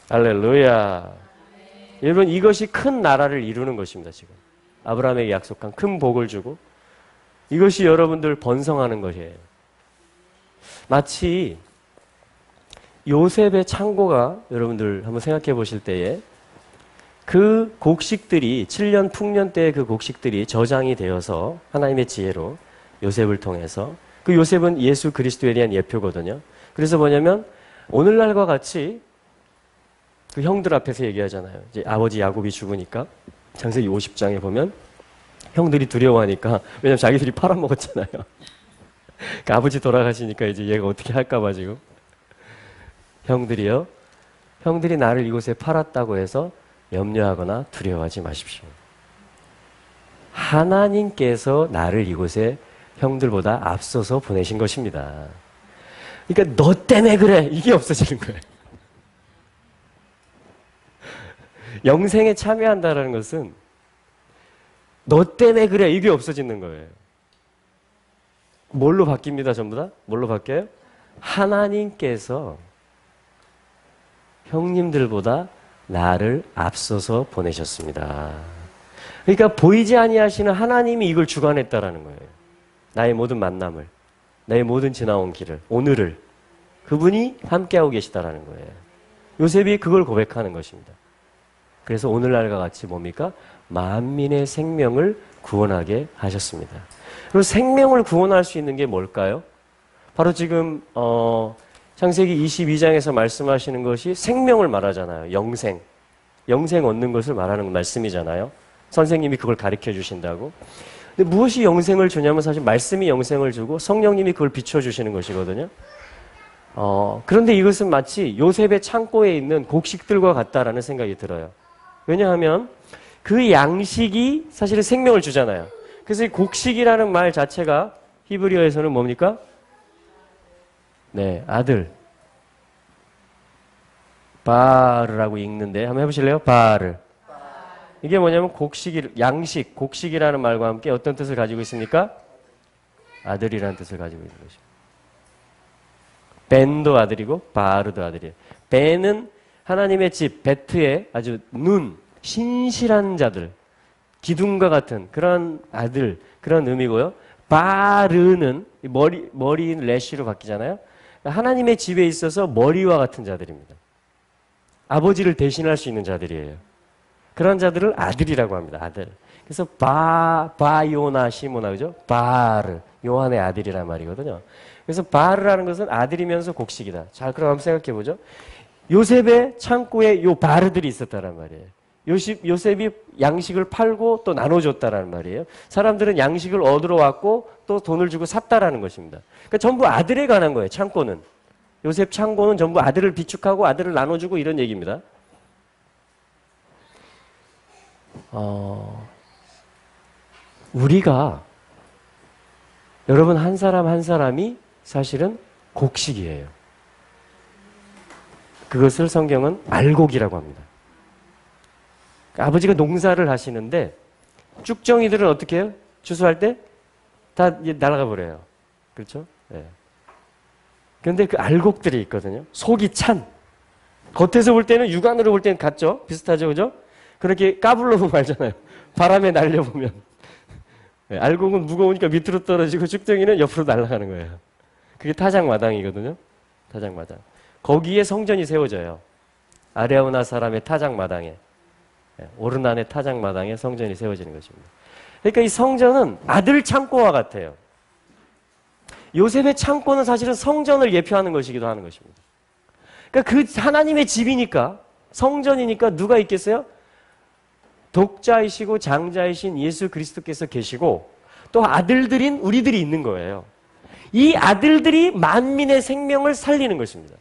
할렐루야. 여러분 이것이 큰 나라를 이루는 것입니다. 지금 아브라함에게 약속한 큰 복을 주고 이것이 여러분들 번성하는 것이에요. 마치 요셉의 창고가 여러분들 한번 생각해 보실 때에 그 곡식들이 7년 풍년 때의 그 곡식들이 저장이 되어서 하나님의 지혜로 요셉을 통해서 그 요셉은 예수 그리스도에 대한 예표거든요. 그래서 뭐냐면 오늘날과 같이 그 형들 앞에서 얘기하잖아요. 이제 아버지 야곱이 죽으니까 창세기 50장에 보면 형들이 두려워하니까 왜냐면 자기들이 팔아먹었잖아요. 그러니까 아버지 돌아가시니까 이제 얘가 어떻게 할까봐 지금 형들이요. 형들이 나를 이곳에 팔았다고 해서 염려하거나 두려워하지 마십시오. 하나님께서 나를 이곳에 형들보다 앞서서 보내신 것입니다. 그러니까 너 때문에 그래 이게 없어지는 거예요. 영생에 참여한다는 것은 너 때문에 그래 이게 없어지는 거예요. 뭘로 바뀝니다 전부 다? 뭘로 바뀌어요? 하나님께서 형님들보다 나를 앞서서 보내셨습니다. 그러니까 보이지 아니하시는 하나님이 이걸 주관했다라는 거예요. 나의 모든 만남을, 나의 모든 지나온 길을, 오늘을 그분이 함께하고 계시다라는 거예요. 요셉이 그걸 고백하는 것입니다. 그래서 오늘날과 같이 뭡니까? 만민의 생명을 구원하게 하셨습니다. 그리고 생명을 구원할 수 있는 게 뭘까요? 바로 지금 창세기 22장에서 말씀하시는 것이 생명을 말하잖아요. 영생. 영생 얻는 것을 말하는 말씀이잖아요. 선생님이 그걸 가르쳐 주신다고. 근데 무엇이 영생을 주냐면 사실 말씀이 영생을 주고 성령님이 그걸 비춰주시는 것이거든요. 그런데 이것은 마치 요셉의 창고에 있는 곡식들과 같다라는 생각이 들어요. 왜냐하면 그 양식이 사실은 생명을 주잖아요. 그래서 이 곡식이라는 말 자체가 히브리어에서는 뭡니까? 네, 아들. 바르라고 읽는데 한번 해보실래요? 바르. 이게 뭐냐면 양식, 곡식이라는 말과 함께 어떤 뜻을 가지고 있습니까? 아들이라는 뜻을 가지고 있는 것입니다. 벤도 아들이고 바르도 아들이에요. 벤은 하나님의 집, 베트의 아주 신실한 자들, 기둥과 같은 그런 아들, 그런 의미고요. 바르는 머리인 레쉬로 바뀌잖아요. 하나님의 집에 있어서 머리와 같은 자들입니다. 아버지를 대신할 수 있는 자들이에요. 그런 자들을 아들이라고 합니다. 아들. 그래서 바요나 시모나 그죠? 바르 요한의 아들이란 말이거든요. 그래서 바르라는 것은 아들이면서 곡식이다. 자, 그럼 한번 생각해 보죠. 요셉의 창고에 요 바르들이 있었다란 말이에요. 요셉이 양식을 팔고 또 나눠줬다라는 말이에요. 사람들은 양식을 얻으러 왔고 또 돈을 주고 샀다라는 것입니다. 그러니까 전부 아들에 관한 거예요. 창고는. 요셉 창고는 전부 아들을 비축하고 아들을 나눠주고 이런 얘기입니다. 우리가 여러분 한 사람 한 사람이 사실은 곡식이에요. 그것을 성경은 알곡이라고 합니다. 아버지가 농사를 하시는데 쭉정이들은 어떻게 해요? 추수할 때 다 날아가 버려요. 그렇죠? 네. 그런데 그 알곡들이 있거든요. 속이 찬. 겉에서 볼 때는 육안으로 볼 때는 같죠? 비슷하죠? 그죠? 그렇게 까불러보면 알잖아요. 바람에 날려보면. 네, 알곡은 무거우니까 밑으로 떨어지고 쭉정이는 옆으로 날아가는 거예요. 그게 타작마당이거든요. 타작마당. 거기에 성전이 세워져요. 아레오나 사람의 타작마당에. 오르난의 타작마당에 성전이 세워지는 것입니다. 그러니까 이 성전은 아들 창고와 같아요. 요셉의 창고는 사실은 성전을 예표하는 것이기도 하는 것입니다. 그러니까 그 하나님의 집이니까 성전이니까 누가 있겠어요? 독자이시고 장자이신 예수 그리스도께서 계시고 또 아들들인 우리들이 있는 거예요. 이 아들들이 만민의 생명을 살리는 것입니다.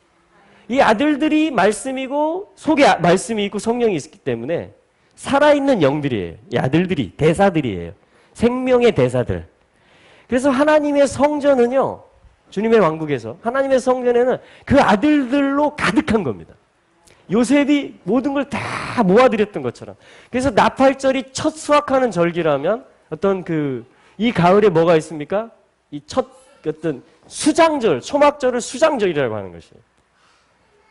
이 아들들이 말씀이고 속에 말씀이 있고 성령이 있기 때문에 살아있는 영들이에요. 이 아들들이 대사들이에요. 생명의 대사들. 그래서 하나님의 성전은요. 주님의 왕국에서 하나님의 성전에는 그 아들들로 가득한 겁니다. 요셉이 모든 걸 다 모아드렸던 것처럼. 그래서 나팔절이 첫 수확하는 절기라면 어떤 이 가을에 뭐가 있습니까? 이 첫 어떤 수장절, 초막절을 수장절이라고 하는 것이에요.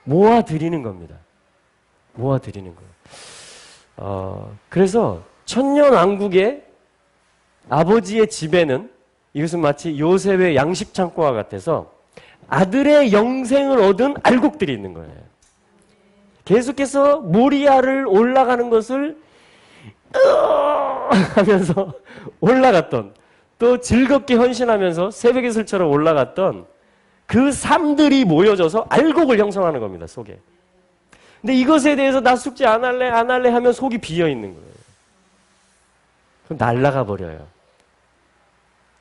모아드리는 겁니다. 모아드리는 거예요. 그래서 천년왕국의 아버지의 집에는 이것은 마치 요셉의 양식창고와 같아서 아들의 영생을 얻은 알곡들이 있는 거예요. 계속해서 모리아를 올라가는 것을 하면서 올라갔던, 또 즐겁게 헌신하면서 새벽의 술처럼 올라갔던 그 삶들이 모여져서 알곡을 형성하는 겁니다, 속에. 근데 이것에 대해서 나 숙제 안 할래 하면 속이 비어 있는 거예요. 그럼 날아가 버려요.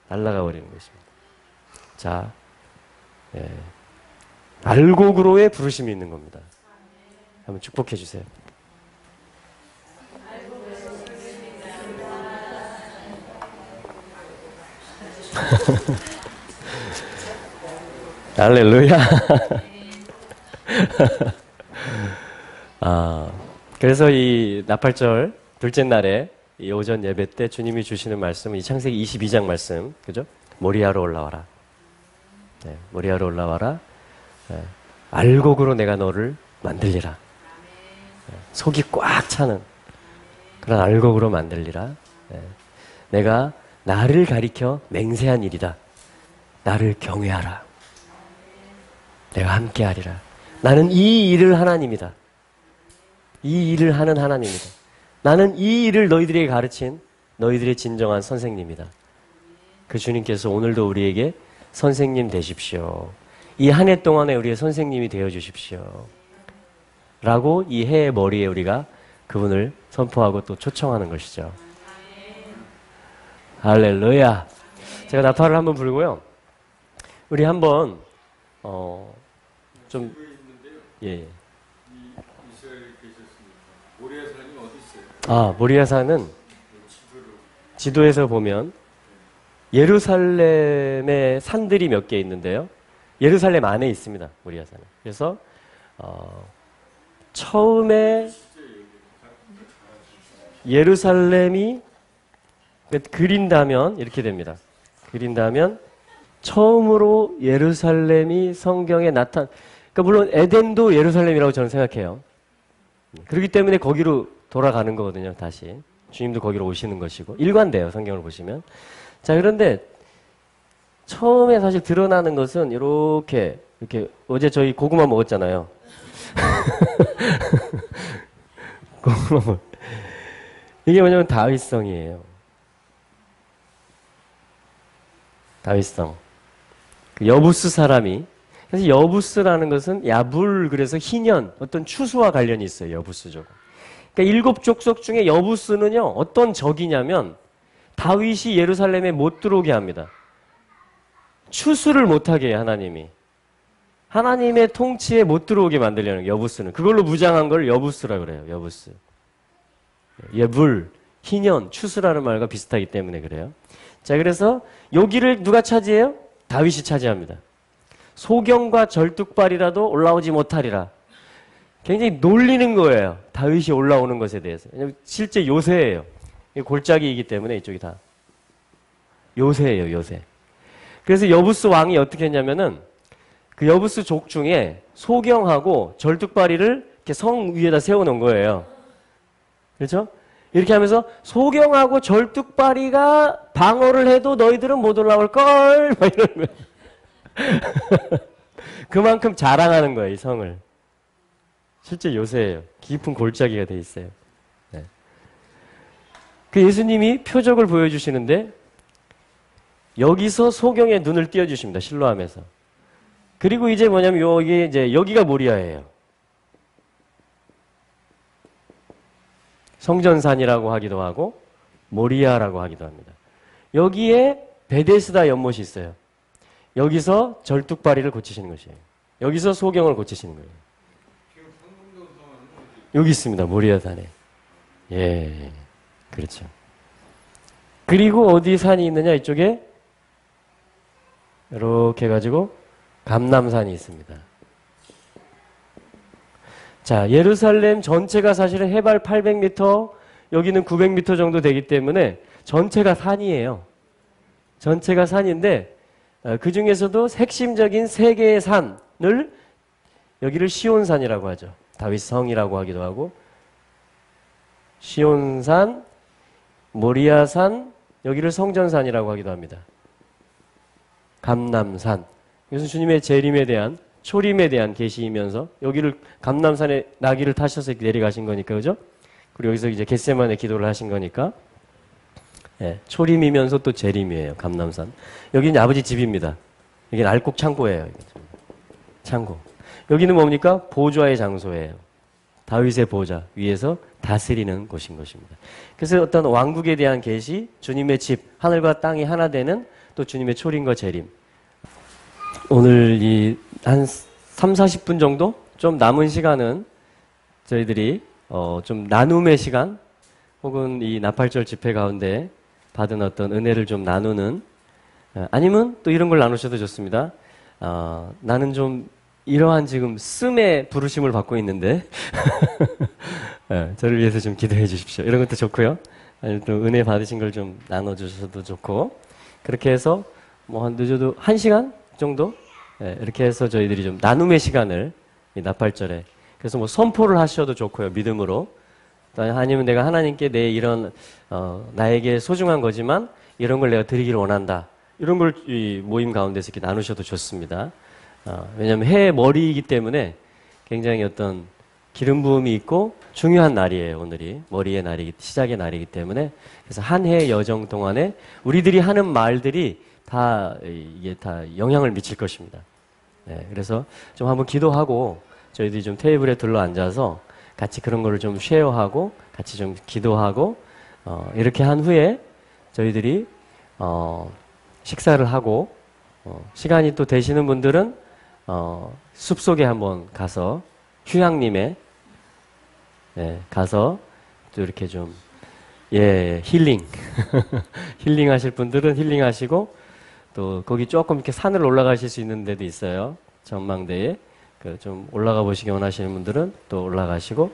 날아가 버리는 것입니다. 자, 알곡으로의 부르심이 있는 겁니다. 한번 축복해 주세요. 할렐루야. 그래서 이 나팔절 둘째 날에 이 오전 예배 때 주님이 주시는 말씀은 이 창세기 22장 말씀, 그죠? 모리아로 올라와라. 네, 모리아로 올라와라. 네, 알곡으로 내가 너를 만들리라. 네, 속이 꽉 차는 그런 알곡으로 만들리라. 네, 내가 나를 가리켜 맹세한 일이다. 나를 경외하라. 내가 함께하리라. 나는 이 일을 하나님이다. 이 일을 하는 하나님이다. 나는 이 일을 너희들에게 가르친 너희들의 진정한 선생님이다. 그 주님께서 오늘도 우리에게 선생님 되십시오. 이 한 해 동안에 우리의 선생님이 되어 주십시오. 라고 이 해의 머리에 우리가 그분을 선포하고 또 초청하는 것이죠. 할렐루야. 제가 나팔을 한번 불고요. 우리 한번 좀 예. 모리아산이 어디 있어요? 모리아산은 지도에서 보면 예루살렘의 산들이 몇 개 있는데요. 예루살렘 안에 있습니다. 모리아산은. 그래서 처음에 예루살렘이 그린다면 이렇게 됩니다. 그린다면 처음으로 예루살렘이 성경에 그러니까 물론 에덴도 예루살렘이라고 저는 생각해요. 그렇기 때문에 거기로 돌아가는 거거든요, 다시. 주님도 거기로 오시는 것이고. 일관돼요, 성경을 보시면. 자, 그런데 처음에 사실 드러나는 것은 이렇게 어제 저희 고구마 먹었잖아요. 고구마 이게 뭐냐면 다윗성이에요. 다윗성. 그 여부스 사람이. 그래서 여부스라는 것은 야불, 그래서 희년, 어떤 추수와 관련이 있어요. 여부스족. 그러니까 7 족속 중에 여부스는요, 어떤 적이냐면 다윗이 예루살렘에 못 들어오게 합니다. 추수를 못하게 해요, 하나님이. 하나님의 통치에 못 들어오게 만들려는 여부스는. 그걸로 무장한 걸 여부스라 그래요. 여부스. 예불, 희년, 추수라는 말과 비슷하기 때문에 그래요. 자, 그래서 여기를 누가 차지해요? 다윗이 차지합니다. 소경과 절뚝발이라도 올라오지 못하리라. 굉장히 놀리는 거예요. 다윗이 올라오는 것에 대해서. 왜냐하면 실제 요새예요. 골짜기이기 때문에 이쪽이 다. 요새예요, 요새. 그래서 여부스 왕이 어떻게 했냐면은 그 여부스 족 중에 소경하고 절뚝발이를 이렇게 성 위에다 세워놓은 거예요. 그렇죠? 이렇게 하면서 소경하고 절뚝발이가 방어를 해도 너희들은 못 올라올걸? 막 이러는 거예요. 그만큼 자랑하는 거예요, 이 성을. 실제 요새예요. 깊은 골짜기가 돼 있어요. 네. 그 예수님이 표적을 보여주시는데 여기서 소경의 눈을 띄워주십니다. 실로암에서. 그리고 이제 뭐냐면 여기가 모리아예요. 성전산이라고 하기도 하고 모리아라고 하기도 합니다. 여기에 베데스다 연못이 있어요. 여기서 절뚝발이를 고치시는 것이에요. 여기서 소경을 고치시는 거예요. 여기 있습니다. 모리아산에. 예, 그렇죠. 그리고 어디 산이 있느냐? 이쪽에 이렇게 해가지고 감람산이 있습니다. 자, 예루살렘 전체가 사실은 해발 800m, 여기는 900m 정도 되기 때문에 전체가 산이에요. 전체가 산인데 그 중에서도 핵심적인 세 개의 산을 여기를 시온산이라고 하죠. 다윗성이라고 하기도 하고 시온산, 모리아산, 여기를 성전산이라고 하기도 합니다. 감람산. 이것은 주님의 재림에 대한 초림에 대한 계시이면서 여기를 감람산에 나귀를 타셔서 내려가신 거니까 그죠? 그리고 여기서 이제 겟세마네 기도를 하신 거니까 예, 초림이면서 또 재림이에요. 감람산. 여기는 아버지 집입니다. 여기는 알곡 창고예요. 창고. 여기는 뭡니까? 보좌의 장소예요. 다윗의 보좌 위에서 다스리는 곳인 것입니다. 그래서 어떤 왕국에 대한 계시, 주님의 집, 하늘과 땅이 하나 되는 또 주님의 초림과 재림. 오늘 한 3, 40분 정도 좀 남은 시간은 저희들이 좀 나눔의 시간 혹은 이 나팔절 집회 가운데 받은 어떤 은혜를 좀 나누는 아니면 또 이런 걸 나누셔도 좋습니다. 나는 좀 이러한 지금 씀의 부르심을 받고 있는데 저를 위해서 좀 기도해 주십시오. 이런 것도 좋고요. 아니면 또 은혜 받으신 걸 좀 나눠주셔도 좋고 그렇게 해서 뭐 한 늦어도 1시간 정도 이렇게 해서 저희들이 좀 나눔의 시간을 이 나팔절에 그래서 뭐 선포를 하셔도 좋고요. 믿음으로 아니면 내가 하나님께 내 이런 나에게 소중한 거지만 이런 걸 내가 드리기를 원한다. 이런 걸 이 모임 가운데서 이렇게 나누셔도 좋습니다. 왜냐하면 해의 머리이기 때문에 굉장히 어떤 기름 부음이 있고 중요한 날이에요. 오늘이 머리의 날이기 시작의 날이기 때문에 그래서 한 해의 여정 동안에 우리들이 하는 말들이 다 이게 다 영향을 미칠 것입니다. 네, 그래서 좀 한번 기도하고 저희들이 좀 테이블에 둘러 앉아서 같이 그런 거를 좀 쉐어하고 같이 좀 기도하고 이렇게 한 후에 저희들이 식사를 하고 시간이 또 되시는 분들은 숲속에 한번 가서 휴양림에 가서 또 이렇게 좀 힐링 힐링하실 분들은 힐링하시고 또 거기 조금 이렇게 산을 올라가실 수 있는 데도 있어요. 전망대에 좀 올라가 보시기 원하시는 분들은 또 올라가시고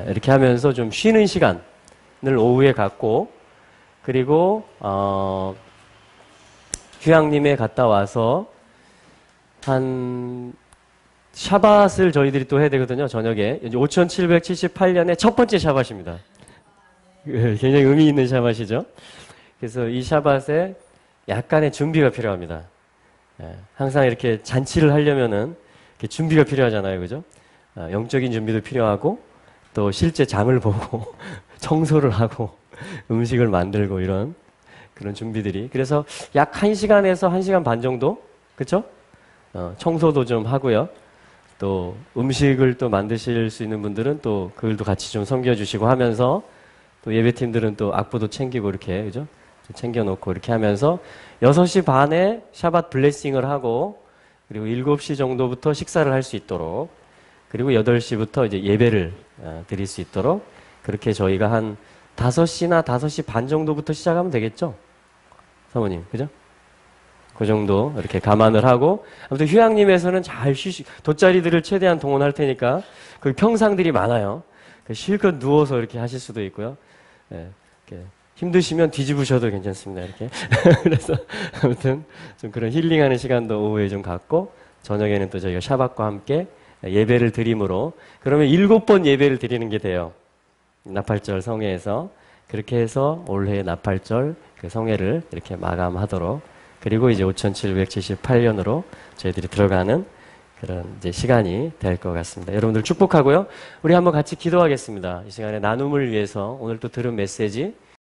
이렇게 하면서 좀 쉬는 시간을 오후에 갖고 그리고 휴양림에 갔다 와서 한 샤밧을 저희들이 또 해야 되거든요. 저녁에 5778년에 첫 번째 샤밧입니다. 굉장히 의미 있는 샤밧이죠. 그래서 이 샤밧에 약간의 준비가 필요합니다. 항상 이렇게 잔치를 하려면은 이렇게 준비가 필요하잖아요. 그죠? 영적인 준비도 필요하고 또 실제 장을 보고 청소를 하고 음식을 만들고 이런 그런 준비들이 그래서 약 1시간에서 1시간 반 정도 그렇죠? 청소도 좀 하고요. 또 음식을 또 만드실 수 있는 분들은 또 그걸도 같이 좀 섬겨주시고 하면서 또 예배팀들은 또 악보도 챙기고 이렇게 그죠? 챙겨놓고 이렇게 하면서 6시 반에 샤밧 블레싱을 하고 그리고 7시 정도부터 식사를 할 수 있도록 그리고 8시부터 이제 예배를 드릴 수 있도록 그렇게 저희가 한 5시나 5시 반 정도부터 시작하면 되겠죠? 사모님, 그죠? 그 정도 이렇게 감안을 하고 아무튼 휴양림에서는 잘 돗자리들을 최대한 동원할 테니까 거기 평상들이 많아요. 실컷 누워서 이렇게 하실 수도 있고요. 이렇게 힘드시면 뒤집으셔도 괜찮습니다. 이렇게 그래서 아무튼 좀 그런 힐링하는 시간도 오후에 좀 갖고 저녁에는 또 저희가 샤밧과 함께 예배를 드림으로 그러면 7번 예배를 드리는 게 돼요. 나팔절 성회에서 그렇게 해서 올해 나팔절 그 성회를 이렇게 마감하도록 그리고 이제 5778년으로 저희들이 들어가는 그런 이제 시간이 될 것 같습니다. 여러분들 축복하고요. 우리 한번 같이 기도하겠습니다. 이 시간에 나눔을 위해서 오늘 또 들은 메시지